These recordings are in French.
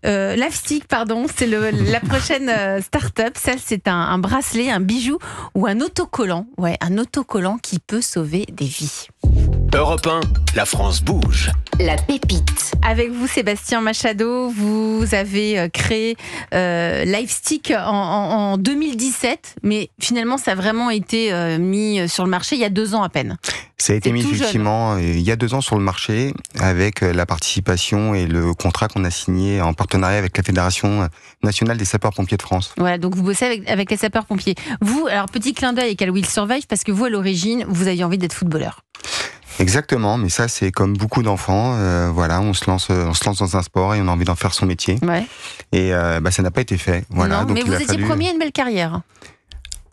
Lifestick, pardon, c'est la prochaine start-up. Ça, c'est un bracelet, un bijou ou un autocollant. Ouais, un autocollant qui peut sauver des vies. Europe 1, la France bouge. La pépite. Avec vous, Sébastien Machado, vous avez créé Lifestick en 2017, mais finalement, ça a vraiment été mis sur le marché il y a 2 ans à peine. Ça a été mis effectivement il y a 2 ans sur le marché avec la participation et le contrat qu'on a signé en partenariat avec la Fédération nationale des sapeurs-pompiers de France. Voilà, donc vous bossez avec les sapeurs-pompiers. Vous, alors petit clin d'œil avec Will Survive, parce que vous, à l'origine, vous aviez envie d'être footballeur. Exactement, mais ça c'est comme beaucoup d'enfants, voilà, on se lance dans un sport et on a envie d'en faire son métier. Ouais. Et ça n'a pas été fait. Voilà. Non, donc mais vous étiez premier, une belle carrière.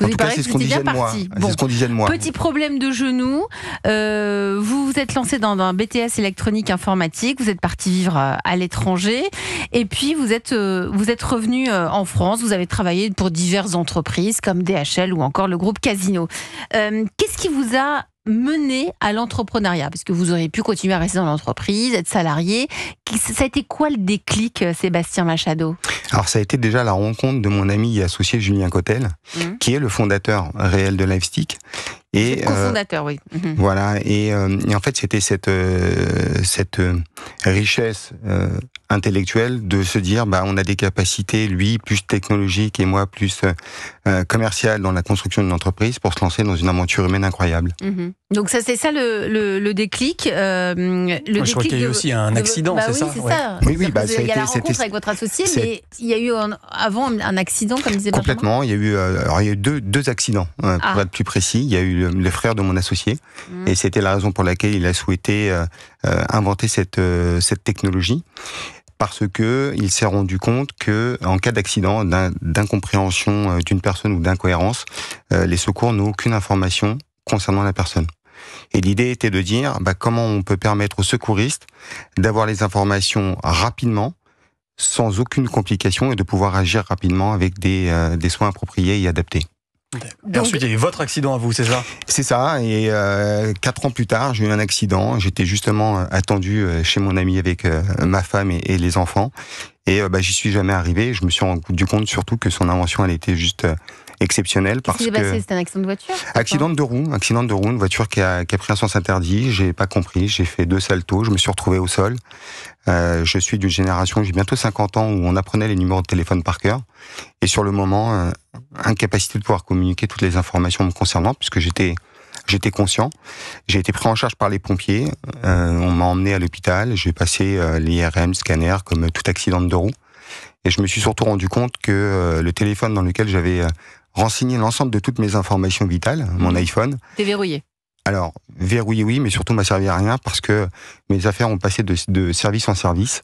En tout cas, c'est ce qu'on disait de moi. Bon, c'est ce qu'on disait de moi. Petit problème de genou. Vous vous êtes lancé dans un BTS électronique informatique. Vous êtes parti vivre à l'étranger. Et puis, vous êtes revenu en France. Vous avez travaillé pour diverses entreprises comme DHL ou encore le groupe Casino. Qu'est-ce qui vous a mené à l'entrepreneuriat? Parce que vous auriez pu continuer à rester dans l'entreprise, être salarié. Ça a été quoi le déclic, Sébastien Machado? Alors ça a été déjà la rencontre de mon ami et associé Julien Cotel, qui est le fondateur réel de Lifestick. Et cofondateur, oui. Voilà, et en fait c'était cette richesse intellectuelle de se dire on a des capacités, lui plus technologiques et moi plus commercial dans la construction d'une entreprise pour se lancer dans une aventure humaine incroyable. Donc ça c'est ça le déclic. Je crois qu'il y a eu aussi un accident, c'est ça? Oui, c'est ça. Oui, il y a la rencontre avec votre associé, mais il y a eu avant un accident, comme disait Benjamin. Complètement, il y a eu deux accidents, pour être plus précis. Il y a eu le frère de mon associé, et c'était la raison pour laquelle il a souhaité inventer cette technologie. Parce que il s'est rendu compte que en cas d'accident, d'incompréhension d'une personne ou d'incohérence, les secours n'ont aucune information concernant la personne. Et l'idée était de dire comment on peut permettre aux secouristes d'avoir les informations rapidement, sans aucune complication, et de pouvoir agir rapidement avec des soins appropriés et adaptés. Et ensuite, il y a eu votre accident à vous, c'est ça? C'est ça, et 4 ans plus tard, j'ai eu un accident. J'étais justement attendu chez mon ami avec ma femme et les enfants. Et j'y suis jamais arrivé. Je me suis rendu compte surtout que son invention, elle était juste exceptionnelle. Qu'est-ce qui s'est passé? C'était un accident de voiture? Accident de roue, une voiture qui a pris un sens interdit. J'ai pas compris, j'ai fait 2 saltos, je me suis retrouvé au sol. Je suis d'une génération, j'ai bientôt 50 ans, où on apprenait les numéros de téléphone par cœur. Et sur le moment, incapacité de pouvoir communiquer toutes les informations me concernant, puisque j'étais conscient. J'ai été pris en charge par les pompiers. On m'a emmené à l'hôpital. J'ai passé l'IRM, scanner, comme tout accident de roue. Et je me suis surtout rendu compte que le téléphone dans lequel j'avais renseigné l'ensemble de toutes mes informations vitales, mon iPhone... T'es verrouillé? Alors, verrouillé, oui, mais surtout m'a servi à rien parce que mes affaires ont passé de service en service.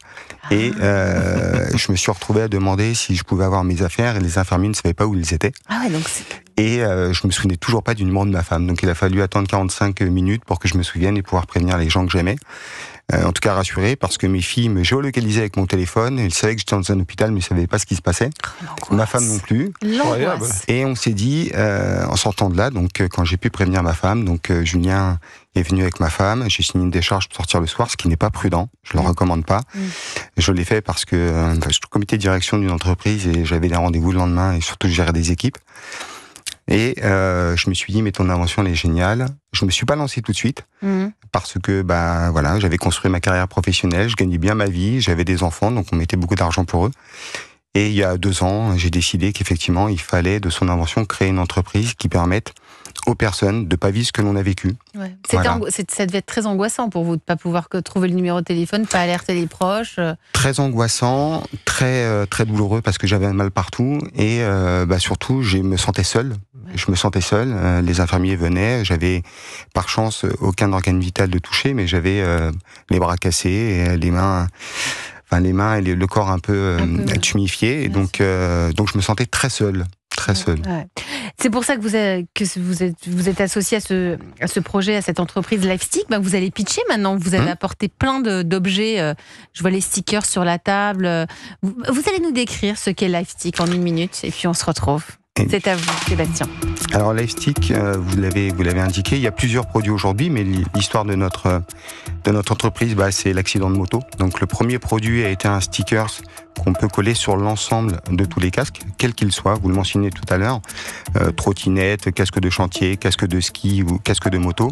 Et je me suis retrouvé à demander si je pouvais avoir mes affaires et les infirmiers ne savaient pas où ils étaient. Ah ouais, donc et je me souvenais toujours pas du numéro de ma femme. Donc il a fallu attendre 45 minutes pour que je me souvienne et pouvoir prévenir les gens que j'aimais. En tout cas rassuré, parce que mes filles me géolocalisaient avec mon téléphone. Elles savaient que j'étais dans un hôpital, mais ne savaient pas ce qui se passait. Ma femme non plus. L'angoisse. Et on s'est dit, en sortant de là, donc quand j'ai pu prévenir ma femme, donc Julien est venu avec ma femme, j'ai signé une décharge pour sortir le soir, ce qui n'est pas prudent, je le recommande pas. Je l'ai fait parce que je suis au comité de direction d'une entreprise et j'avais des rendez-vous le lendemain et surtout je gérais des équipes. Et je me suis dit, mais ton invention elle est géniale. Je me suis pas lancé tout de suite parce que voilà, j'avais construit ma carrière professionnelle, je gagnais bien ma vie, j'avais des enfants, donc on mettait beaucoup d'argent pour eux. Et il y a 2 ans, j'ai décidé qu'effectivement, il fallait de son invention créer une entreprise qui permette aux personnes de pas vivre ce que l'on a vécu. Ouais. Ça devait être très angoissant pour vous de pas pouvoir trouver le numéro de téléphone, pas alerter les proches. Très angoissant, très douloureux parce que j'avais mal partout et surtout je me sentais seul. Je me sentais seul. Les infirmiers venaient. J'avais par chance aucun organe vital de toucher, mais j'avais les bras cassés, et les mains et le corps un peu tuméfié. Et donc je me sentais très seul. Très seul. Ouais. C'est pour ça que vous êtes associé à ce projet, à cette entreprise Lifestick. Vous allez pitcher maintenant. Vous avez apporté plein d'objets. Je vois les stickers sur la table. Vous allez nous décrire ce qu'est Lifestick en 1 minute et puis on se retrouve. C'est à vous, Sébastien. Alors LifeStick, vous l'avez indiqué, il y a plusieurs produits aujourd'hui, mais l'histoire de notre entreprise, c'est l'accident de moto. Donc le premier produit a été un sticker qu'on peut coller sur l'ensemble de tous les casques, quels qu'ils soient, vous le mentionnez tout à l'heure, trottinette, casque de chantier, casque de ski ou casque de moto.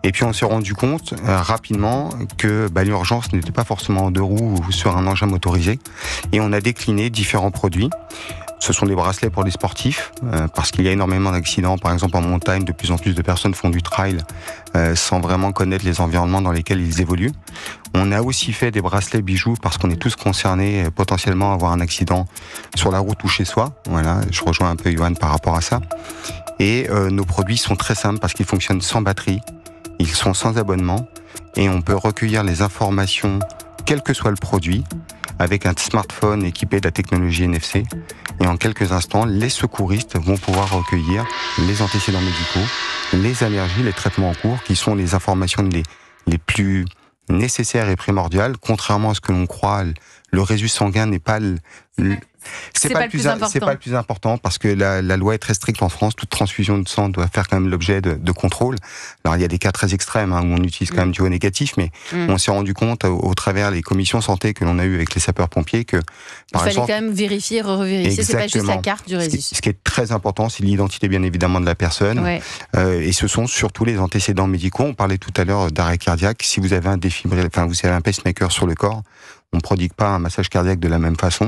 Et puis on s'est rendu compte rapidement que l'urgence n'était pas forcément en deux roues ou sur un engin motorisé. Et on a décliné différents produits. Ce sont des bracelets pour les sportifs, parce qu'il y a énormément d'accidents. Par exemple, en montagne, de plus en plus de personnes font du trail sans vraiment connaître les environnements dans lesquels ils évoluent. On a aussi fait des bracelets bijoux parce qu'on est tous concernés potentiellement à avoir un accident sur la route ou chez soi. Voilà, je rejoins un peu Johan par rapport à ça. Et nos produits sont très simples parce qu'ils fonctionnent sans batterie, ils sont sans abonnement et on peut recueillir les informations quel que soit le produit avec un smartphone équipé de la technologie NFC. Et en quelques instants, les secouristes vont pouvoir recueillir les antécédents médicaux, les allergies, les traitements en cours, qui sont les informations les plus nécessaires et primordiales. Contrairement à ce que l'on croit, le résus sanguin n'est pas c'est pas le plus important parce que la loi est très stricte en France. Toute transfusion de sang doit faire quand même l'objet de contrôle. Alors il y a des cas très extrêmes où on utilise quand même du O négatif, mais on s'est rendu compte au travers les commissions santé que l'on a eues avec les sapeurs-pompiers que il fallait quand même vérifier, revérifier. C'est pas juste la carte du résus. Ce qui est très important, c'est l'identité bien évidemment de la personne. Ouais. Et ce sont surtout les antécédents médicaux. On parlait tout à l'heure d'arrêt cardiaque. Si vous avez un pacemaker sur le corps, on ne prodigue pas un massage cardiaque de la même façon.